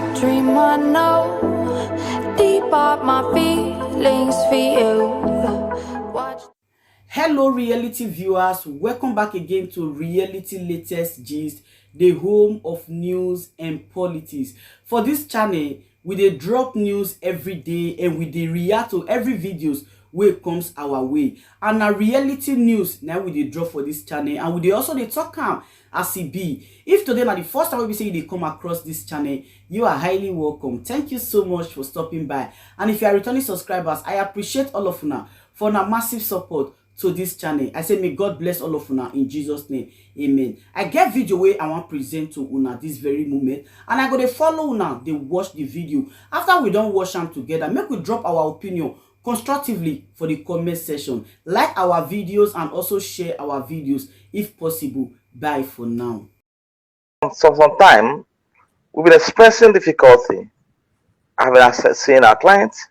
a dream I know. Deep up my feelings for you. Watch. Hello reality viewers, welcome back again to Reality Latest Gist, the home of news and politics. For this channel, we dey drop news every day and we dey react to every videos wey comes our way. And na reality news na we dey drop for this channel, and we dey also dey talk am as e be. If today na the first time we say you dey come across this channel, you are highly welcome. Thank you so much for stopping by. And if you are returning subscribers, I appreciate all of una for una massive support to this channel. I say may God bless all of una in Jesus name, amen. I get video wey I wan present to una this very moment, and I go dey follow una dey watch the video. After we don watch am together, make we drop our opinion constructively for the comment section. Like our videos and also share our videos if possible. Bye for now. So some time we've been expressing difficulty having accessing our clients.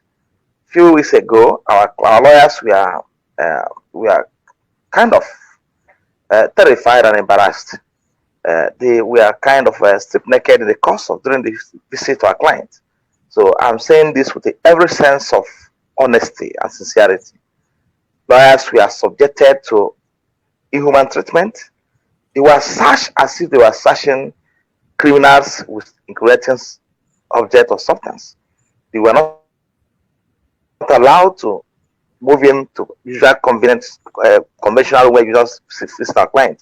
Few weeks ago, our lawyers we are kind of terrified and embarrassed. We are kind of stiff necked in the course of during the visit to our client. So I'm saying this with every sense of honesty and sincerity. Lawyers, we are subjected to inhuman treatment. They were searched as if they were searching criminals with incriminating object or substance. They were not allowed to move into usual convenient conventional way you just assist our client.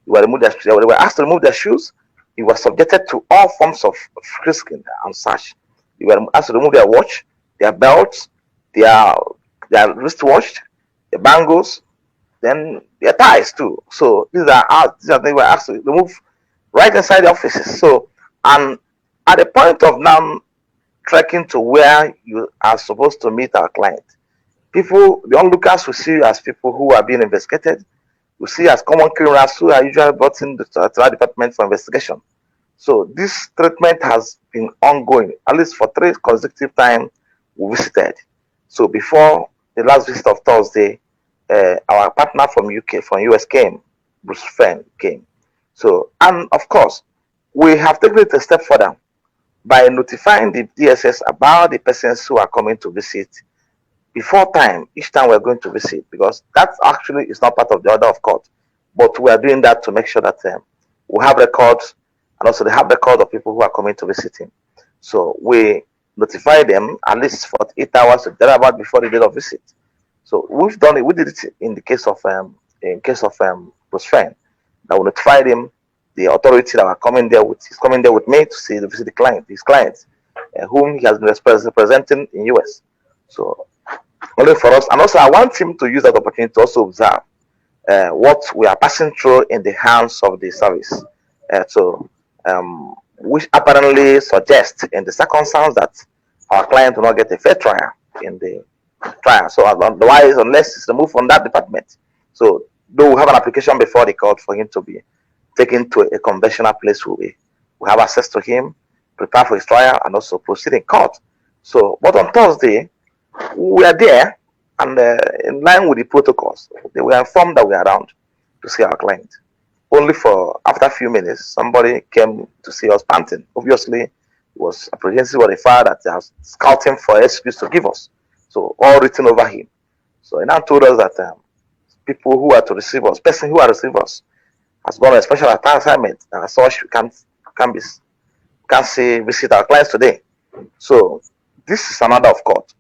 They were asked to remove their shoes. They were subjected to all forms of frisking and search. They were asked to remove their watch, their belts, their wristwatch, their bangles, then their ties too. So these are they were asked to remove right inside the offices. So, and at the point of now trekking to where you are supposed to meet our client, people, the onlookers will see you as people who are being investigated. We see as common criminals who are usually brought in to our department for investigation. So this treatment has been ongoing, at least for 3 consecutive times we visited. So before the last visit of Thursday, our partner from US came, Bruce Fenn came. So, and of course, we have taken it a step further by notifying the DSS about the persons who are coming to visit before time, each time we're going to visit, because that actually is not part of the order of court. But we are doing that to make sure that we have records, and also they have record of people who are coming to visit him. So we notify them at least 48 hours or thereabout before the date of visit. So we've done it. We did it in the case of Bruce Fenn, that we notified him, the authority that are coming there with, is coming there with me to visit the client, his clients, whom he has been representing in US. So only for us, and also I want him to use that opportunity to also observe what we are passing through in the hands of the service. Which apparently suggests in the circumstance that our client will not get a fair trial in the trial. So otherwise, unless it's removed from that department. So though we have an application before the court for him to be taken to a conventional place where we have access to him, prepare for his trial, and also proceed in court. So, but on Thursday, we are there, and in line with the protocols, they were informed that we are around to see our client. Only for after a few minutes, somebody came to see us panting. Obviously, it was apprehensive of the fact that they are scouting for excuse to give us. So all written over him. So he now told us that people who are to receive us, person who are to receive us, has gone on a special assignment, and as such we can't visit our clients today. So this is another of court.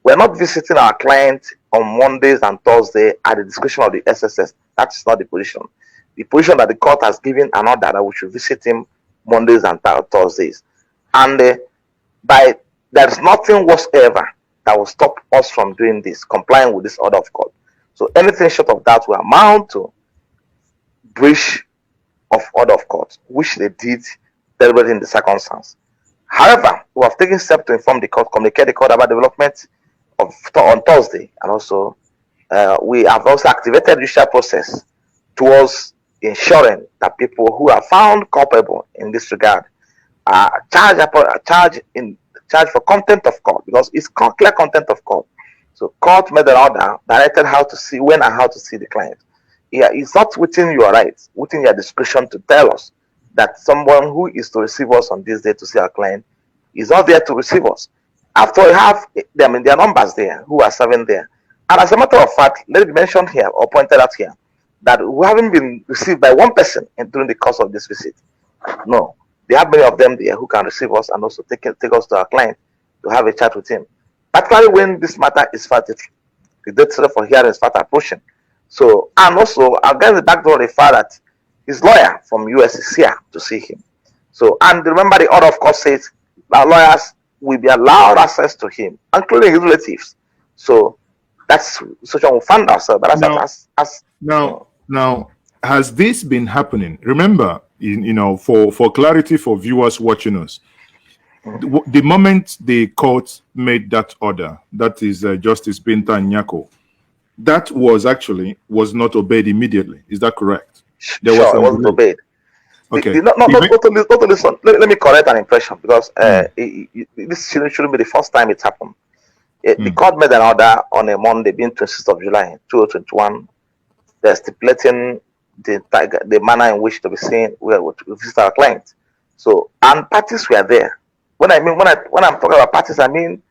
We're not visiting our client on Mondays and Thursdays at the discretion of the SSS. That is not the position. The position that the court has given an order that we should visit him Mondays and Thursdays. And there is nothing whatsoever that will stop us from doing this, complying with this order of court. So anything short of that will amount to breach of order of court, which they did deliberately in the circumstance. However, we have taken steps to inform the court, communicate the court about development on Thursday, and also we have also activated the judicial process towards ensuring that people who are found culpable in this regard are charged for contempt of court, because it's clear contempt of court. So court made an order directed how to see, when and how to see the client. Yeah, it's not within your rights, within your discretion to tell us that someone who is to receive us on this day to see our client He's not there to receive us. After we have them in their numbers there who are serving there. And as a matter of fact, let it be mentioned here or pointed out here that we haven't been received by one person during the course of this visit. No, there are many of them there who can receive us and also take us to our client to have a chat with him. Particularly when this matter is fast, the date for hearing is fast approaching. So, and also, against the backdrop of the fact that his lawyer from US is here to see him. So, and remember the order of court says that lawyers will be allowed access to him, including his relatives. So, that's such a we found ourselves. But now, has this been happening? Remember, for clarity for viewers watching us, the moment the court made that order, that is Justice Binta Nyako, that was not obeyed immediately. Is that correct? It wasn't obeyed. Okay. Not totally. Let me correct an impression because this shouldn't be the first time it's happened. The court made an order on a Monday, being 26th of July, 2021. They're stipulating the manner in which to be seen we visit our client. So, and parties were there. When I'm talking about parties, I mean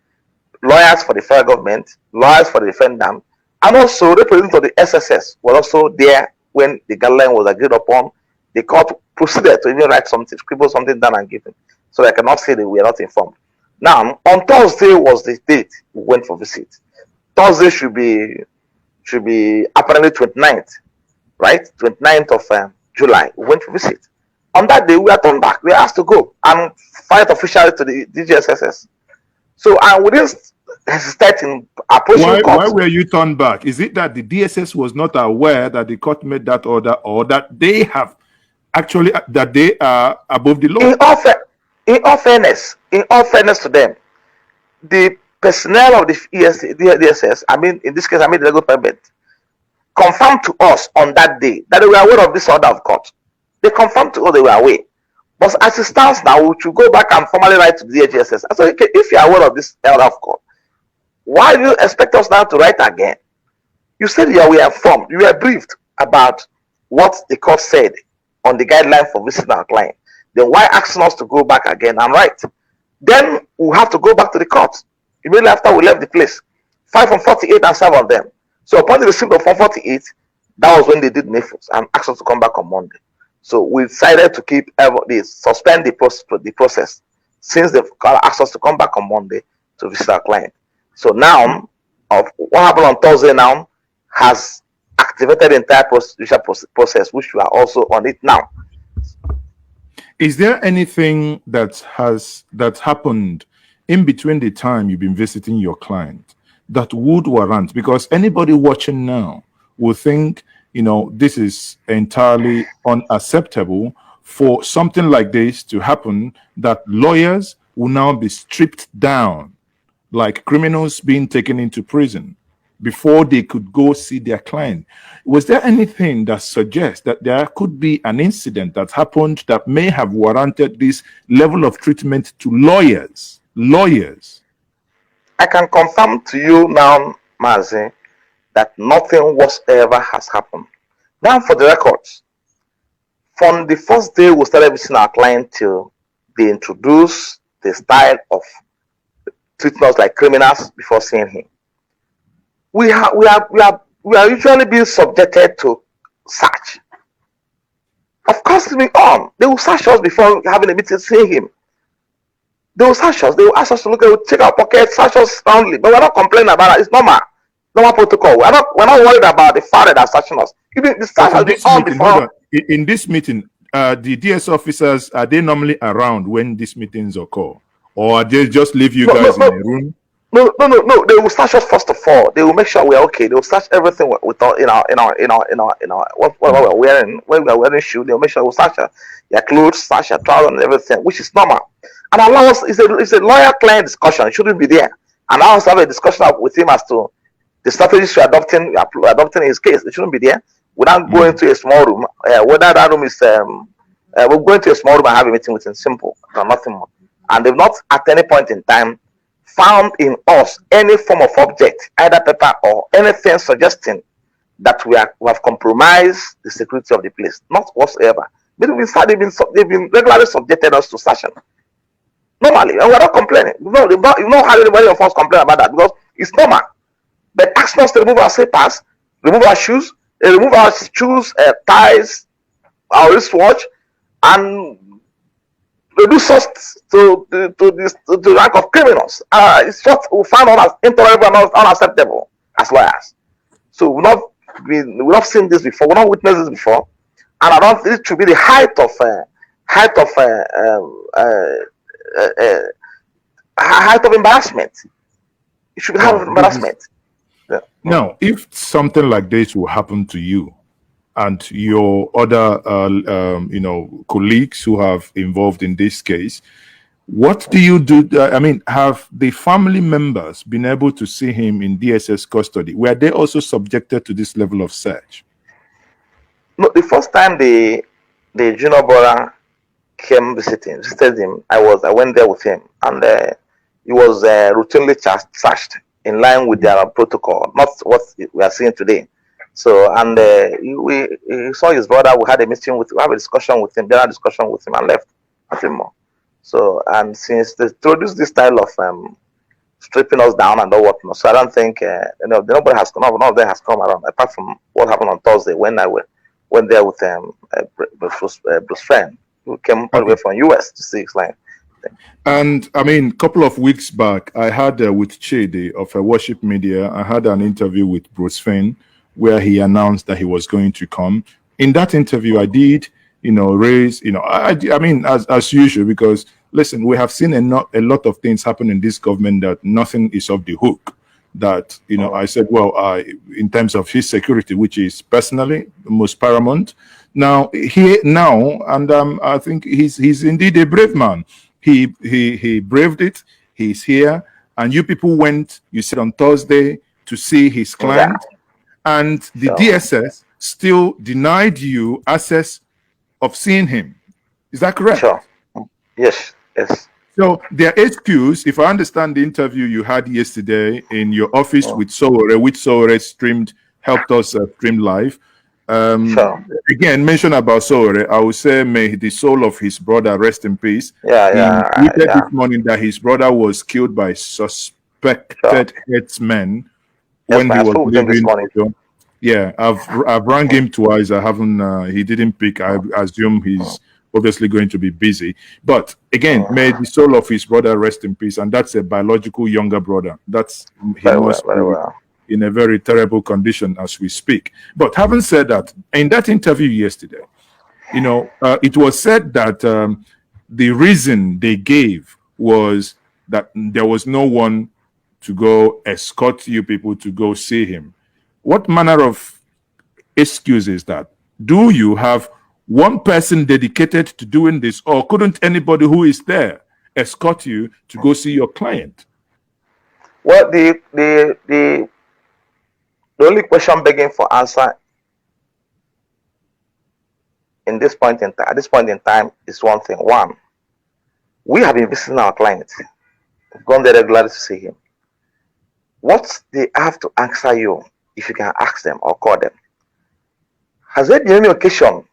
lawyers for the federal government, lawyers for the defendant, and also representatives of the SSS were also there when the guideline was agreed upon. The court proceeded to even write something, scribble something down and give him. So I cannot say that we are not informed. Now, on Thursday was the date we went for visit. Thursday should be apparently 29th, right? 29th of July. We went for visit. On that day, we are turned back. We are asked to go and fight officially to the DGSSS. So, and we didn't hesitate in approaching court. Why were you turned back? Is it that the DSS was not aware that the court made that order, or that they have actually that they are above the law? In all fairness to them, the personnel of the DSS, I mean, in this case, the legal permit, confirmed to us on that day that they were aware of this order of court. They confirmed to us they were aware. But as it stands now, we should go back and formally write to the DHSS. I said, okay, if you are aware of this order of court, why do you expect us now to write again? You said you were informed, you were briefed about what the court said on the guideline for visiting our client. Then why asking us to go back again and write? Then we have to go back to the court immediately after we left the place. 5 from 48 and 7 of them. So upon the receipt of 448, that was when they did NAFOs and asked us to come back on Monday. So we decided to suspend the process since they've asked us to come back on Monday to visit our client. So now, of what happened on Thursday now has activated the entire process, which we are also on it now. Is there anything that happened in between the time you've been visiting your client that would warrant? Because anybody watching now will think, this is entirely unacceptable for something like this to happen, that lawyers will now be stripped down like criminals being taken into prison before they could go see their client. Was there anything that suggests that there could be an incident that happened that may have warranted this level of treatment to lawyers? I can confirm to you now, Mazi, that nothing whatsoever has happened. Now, for the records, from the first day we started visiting our client till they introduced the style of treating us like criminals before seeing him, we are usually being subjected to search. Of course, they will search us before having a meeting, seeing him. They will search us. They will ask us to look at, check our pockets, search us roundly. But we're not complaining about it. It's normal protocol. We're not worried about the fact that they're searching us. Even the search has been on before. In this meeting, the DS officers, are they normally around when these meetings occur, or they just leave you guys in a room? No. They will search us first of all. They will make sure we're okay. They will search everything in our what we're wearing. When we are wearing shoes, they will make sure we'll search your clothes, search your trousers and everything, which is normal. And allow us, it's a lawyer-client discussion. It shouldn't be there. And allow us to have a discussion with him as to the strategies we're adopting in his case. It shouldn't be there. Without going to a small room, whether that room is we're going to a small room and have a meeting with him, simple, nothing more. And they've not at any point in time found in us any form of object, either paper or anything suggesting that we have compromised the security of the place. Not whatsoever. They've been regularly subjected us to searching. Normally, and we're not complaining. You've not had anybody of us complain about that because it's normal. But asking us to remove our slippers, remove our shoes, ties, our wristwatch, and reduce us to the rank of criminals. It's what we find intolerable and unacceptable as lawyers. So we've not seen this before. We've not witnessed this before, and I don't think it should be the height of embarrassment. It should be height of embarrassment. Yeah. Now, if something like this will happen to you and your other, colleagues who have involved in this case, what do you do? I mean, have the family members been able to see him in DSS custody? Were they also subjected to this level of search? No, the first time the junior brother came visited him, I went there with him, and he was routinely searched in line with their protocol, not what we are seeing today. So, and he saw his brother. We had a meeting we have a discussion with him, general discussion with him, and left. Nothing more. So, and since they introduced this style of stripping us down and all whatnot, so I don't think nobody has come. None of them has come around, apart from what happened on Thursday when I went there with Bruce friend who came all the way from US to see his client. And I mean, a couple of weeks back, I had with Chidi of Worship Media, I had an interview with Bruce Finn where he announced that he was going to come. In that interview, I did, raise, I mean, as usual, because listen, we have seen a lot of things happen in this government that nothing is off the hook. That, I said, well, in terms of his security, which is personally the most paramount. Now, and I think he's indeed a brave man. He braved it. He's here. And you people went, you said on Thursday, to see his client. Yeah. And the DSS still denied you access of seeing him. Is that correct? Sure. Yes. So their excuse, if I understand the interview you had yesterday in your office with Sowore, which Sowore helped us stream live. Sure. Again, mention about Sowore, I would say may the soul of his brother rest in peace. He tweeted this morning that his brother was killed by suspected headsmen when he was living. Yeah, I've rang him twice. I haven't. He didn't pick. I assume he's obviously going to be busy. But again, may the soul of his brother rest in peace. And that's a biological younger brother. Very well. In a very terrible condition as we speak. But having said that, in that interview yesterday, it was said that the reason they gave was that there was no one to go escort you people to go see him. What manner of excuse is that? Do you have one person dedicated to doing this, or couldn't anybody who is there escort you to go see your client? Well, the only question begging for answer at this point in time is one thing. One, we have been visiting our client. We've gone there regularly to see him. What they have to answer you, if you can ask them or call them, has there been any occasion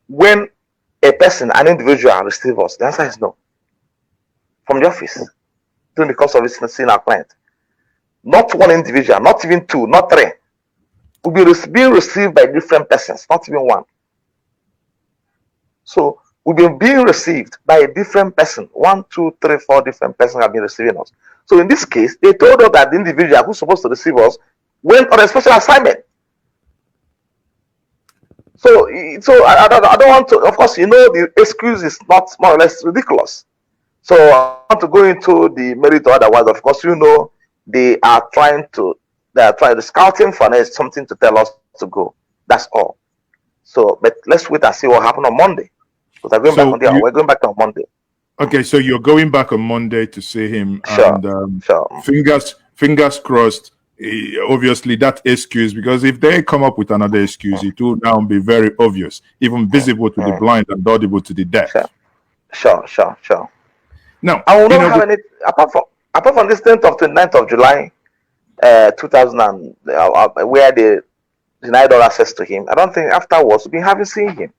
when a person, an individual, receives us? The answer is no. From the office, during the course of seeing our client. Not one individual, not even two, not three. Will be being received by different persons, not even one. So we've been being received by a different person. 1, 2, 3, 4 different persons have been receiving us. So in this case, they told us that the individual who's supposed to receive us went on a special assignment. So I don't want to. Of course, the excuse is not more or less ridiculous. So I want to go into the merit or otherwise. Of course, they are trying to scouting for something to tell us to go. That's all. So, but let's wait and see what happened on Monday. Because we're going back on Monday. Okay, so you're going back on Monday to see him. Sure. And Sure. Fingers crossed. Obviously, that excuse, because if they come up with another excuse, it will now be very obvious, even visible to the blind and audible to the deaf. Sure. Now, I will not have any apart from this 10th of 29th of July, 2000, where they denied all access to him. I don't think afterwards we've been having seen him.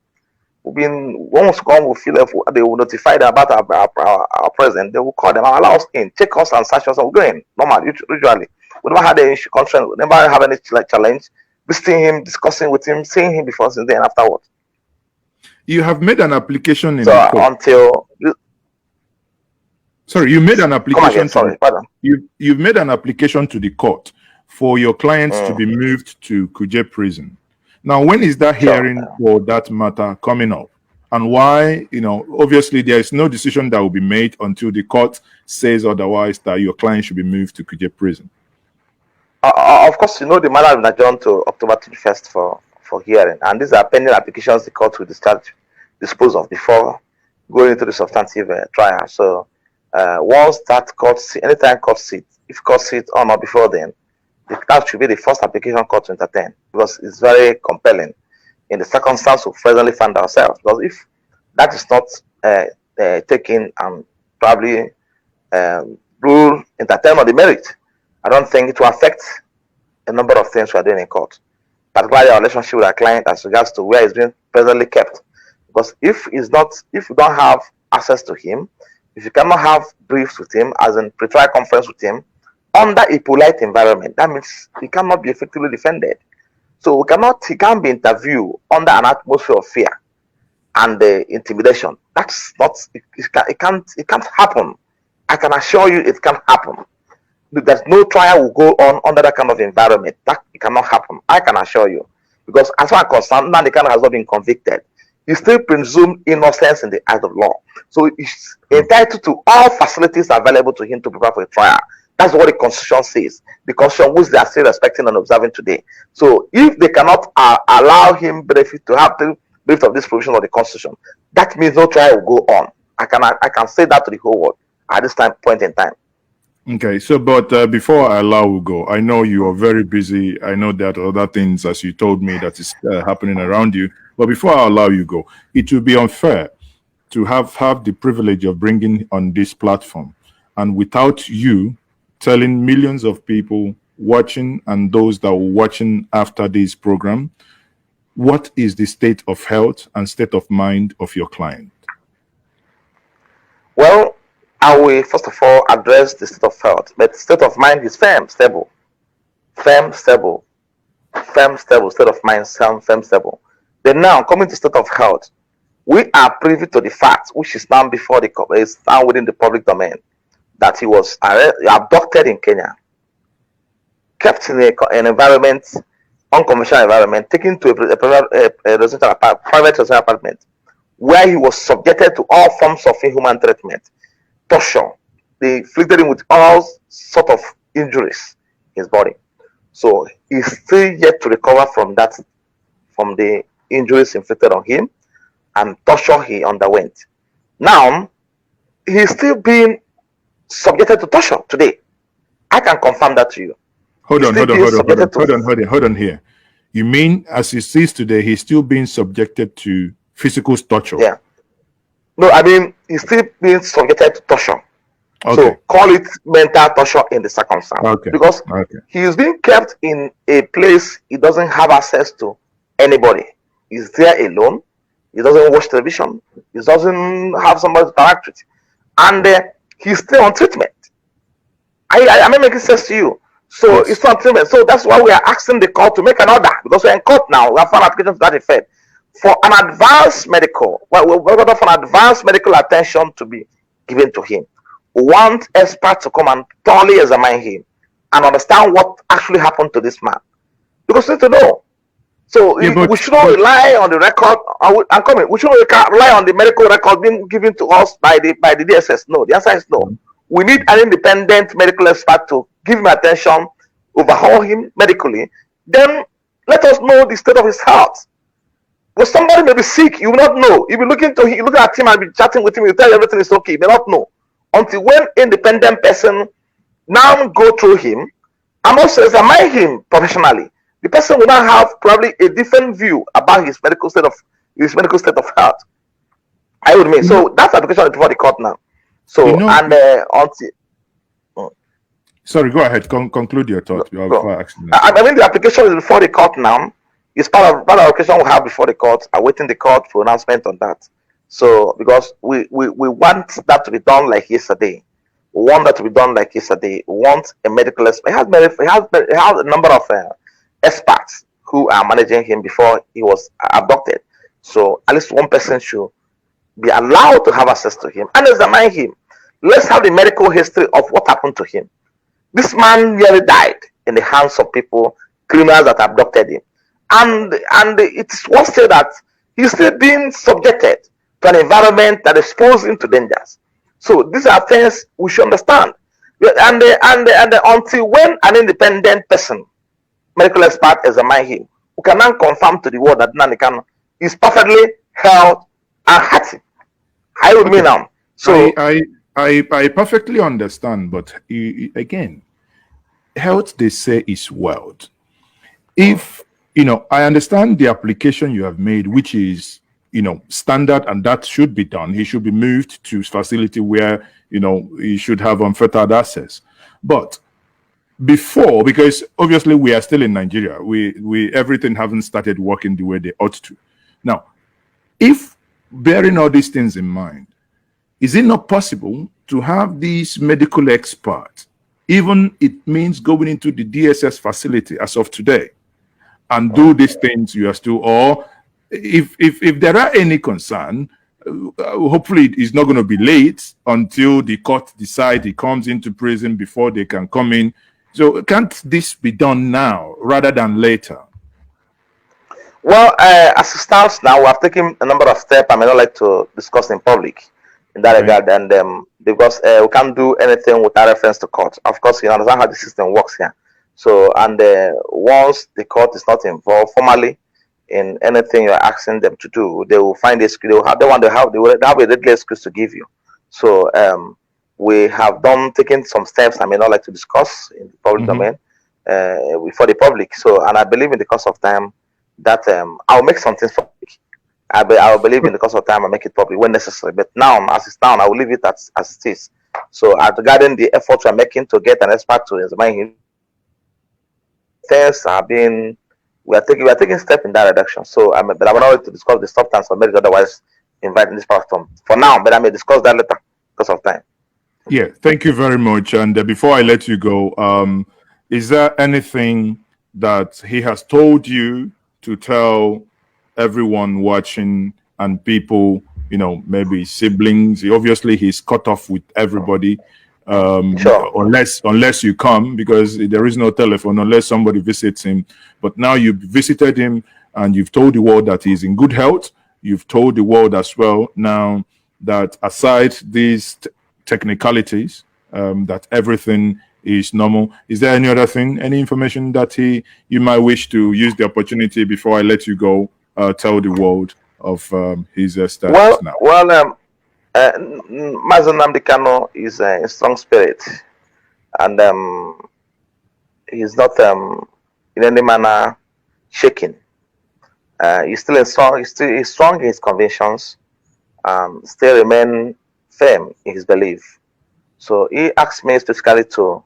Once come, we feel if they will notify them about our presence. They will call them and allow us in, check us and search us. And we go in. Normal, usually. We never had any concern. We never have any challenge. Visiting him, discussing with him, seeing him before, and then afterwards. You have made an application in So the court. until Sorry, you made an application. Again, sorry, pardon. You've made an application to the court for your clients to be moved to Kuje prison. Now, when is that hearing for that matter coming up? And why, obviously there is no decision that will be made until the court says otherwise that your client should be moved to Kuje prison. Of course, the matter has been adjourned to October 21st for hearing. And these are pending applications the court will dispose of before going into the substantive trial. So once that court seat, anytime court seat, if court seat or not before then, that should be the first application court to entertain, because it's very compelling in the circumstance we presently find ourselves. Because if that is not taken and probably rule entertain on the merit, I don't think it will affect a number of things we are doing in court, particularly our relationship with our client as regards to where it's being presently kept. Because if you don't have access to him, if you cannot have briefs with him, as in pre-trial conference with him, under a polite environment, that means he cannot be effectively defended. So he can't be interviewed under an atmosphere of fear and intimidation. That's not, it can't happen. I can assure you it can't happen. There's no trial will go on under that kind of environment. That it cannot happen. I can assure you. Because as far as concerned, Nnamdi has not been convicted. He's still presumed innocence in the eyes of law. So he's entitled to all facilities available to him to prepare for a trial. That's what the Constitution says. The Constitution, which they are still respecting and observing today. So if they cannot allow him benefit to have the benefit of this provision of the Constitution, that means no trial will go on. I can say that to the whole world at this point in time. Okay, so but before I allow you go, I know you are very busy. I know that other things, as you told me, that is happening around you. But before I allow you go, it would be unfair to have the privilege of bringing on this platform, and without you telling millions of people watching and those that were watching after this program, what is the state of health and state of mind of your client? Well, I will first of all address the state of health, but the state of mind is firm, stable, state of mind, firm, stable. Then now, coming to state of health, we are privy to the fact, which is now is now within the public domain, that he was abducted in Kenya, kept in an environment, unconventional environment, taken to a private residential apartment, where he was subjected to all forms of inhuman treatment, torture. They inflicted him with all sort of injuries in his body. So he's still yet to recover from the injuries inflicted on him and torture he underwent. Now, he's still being subjected to torture today. I can confirm that to you. Hold on here. You mean as he sees today, he's still being subjected to physical torture? Yeah. No, I mean, he's still being subjected to torture. Okay. So call it mental torture in the circumstance. Okay. Because he is being kept in a place he doesn't have access to anybody. He's there alone. He doesn't watch television. He doesn't have somebody to interact with. And he's still on treatment. I may make sense to you. So yes. It's on treatment. So that's why we are asking the court to make an order, because we're in court now. We have found application to that effect for an advanced medical, for an advanced medical attention to be given to him. We want experts to come and thoroughly examine him and understand what actually happened to this man, because we need to know. So we shouldn't rely on the record. We shouldn't rely on the medical record being given to us by the DSS. No, the answer is no. We need an independent medical expert to give him attention, overhaul him medically. Then let us know the state of his health. Well, somebody may be sick, you will not know. You'll be looking at him and be chatting with him, you tell you everything is okay, you may not know. Until when independent person now go through him and also examine him professionally, the person will now have probably a different view about his medical state of health. I would mean. So that's application before the court now. So sorry, go ahead. Conclude your thought. I mean, the application is before the court now. It's part of the occasion we have before the court, awaiting the court for announcement on that. So because we want that to be done like yesterday. We want that to be done like yesterday. We want a medical expert. He has a number of experts who are managing him before he was abducted. So at least one person should be allowed to have access to him and examine him. Let's have the medical history of what happened to him. This man really died in the hands of people, criminals that abducted him. And it's worth saying that he's still being subjected to an environment that exposes him to dangers. So these are things we should understand. And until when an independent person, medical expert, examine him, who can now confirm to the world that Nnamdi is perfectly healthy and healthy. I would mean now. So I perfectly understand, but again, health, they say, is wealth. If I understand the application you have made, which is standard, and that should be done. He should be moved to facility where he should have unfettered access. But before, because obviously we are still in Nigeria, we everything haven't started working the way they ought to. Now, if bearing all these things in mind, is it not possible to have these medical experts, even it means going into the DSS facility as of today, and do these things you are still, or if there are any concern, hopefully it's not going to be late until the court decide he comes into prison before they can come in. So can't this be done now rather than later? Well, as it stands now, we have taken a number of steps I may not like to discuss in public in that regard, and because we can't do anything without reference to court. Of course, you understand how the system works here. So, and once the court is not involved formally in anything you're asking them to do, they will find a excuse. They will have a deadly excuse to give you. So, we have taken some steps I may not like to discuss in the public domain for the public. So, and I believe in the course of time that I'll make some things public. I will believe in the course of time I'll make it public when necessary. But now, as it's down, I will leave it as it is. So, regarding the efforts we're making to get an expert to examine him, things are being we are taking steps in that direction. So but I will not to discuss the substance or maybe otherwise invite in this platform for now, but I may discuss that later because of time. Yeah, thank you very much. And before I let you go, is there anything that he has told you to tell everyone watching and people, maybe siblings? Obviously he's cut off with everybody. Sure. Unless you come, because there is no telephone unless somebody visits him. But now you've visited him and you've told the world that he's in good health. You've told the world as well now that aside these technicalities, that everything is normal. Is there any other thing, any information that you might wish to use the opportunity before I let you go, tell the world of his status now? Well, Mazen Nnamdi is a strong spirit, and he's not in any manner shaken. He's still strong. He's strong in his convictions, still remain firm in his belief. So he asked me specifically to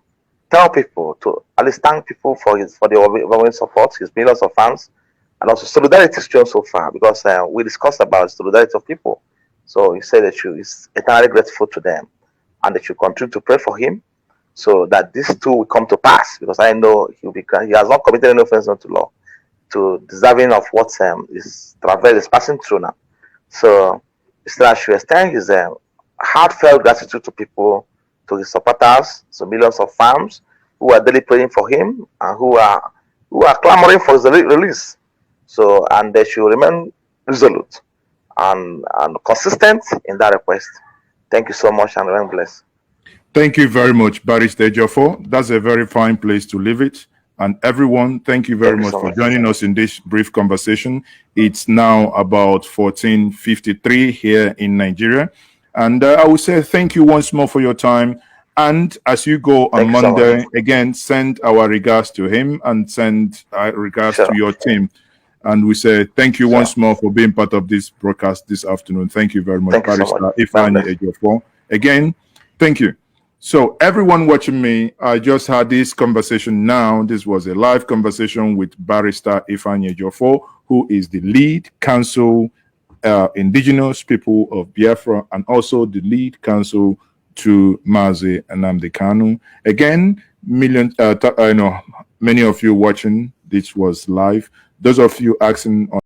tell people, to at least thank people for the overwhelming support, his millions of fans, and also solidarity shown so far, because we discussed about solidarity of people. So he said that he's eternally grateful to them, and that you continue to pray for him, so that this too will come to pass. Because I know he has not committed any offense unto law, to deserving of what his travel is passing through now. So I should extend his heartfelt gratitude to people, to his supporters, so millions of fans who are daily praying for him and who are clamoring for his release. So, and they should remain resolute and consistent in that request. Thank you so much, and remain blessed. Thank you very much, Barrister Ejiofor. That's a very fine place to leave it. And everyone, thank you very much for joining us in this brief conversation. It's now about 14:53 here in Nigeria. And I will say thank you once more for your time. And as you go on Monday, again, send our regards to him and send regards to your team. And we say thank you once more for being part of this broadcast this afternoon. Thank you very much, Barrister Ifeanyi Ejiofor. Again, thank you. So everyone watching me, I just had this conversation now. This was a live conversation with Barrister Ifeanyi Ejiofor, who is the lead counsel, indigenous people of Biafra, and also the lead counsel to Mazi Nnamdi Kanu. Again, many of you watching, this was live. Those of you asking on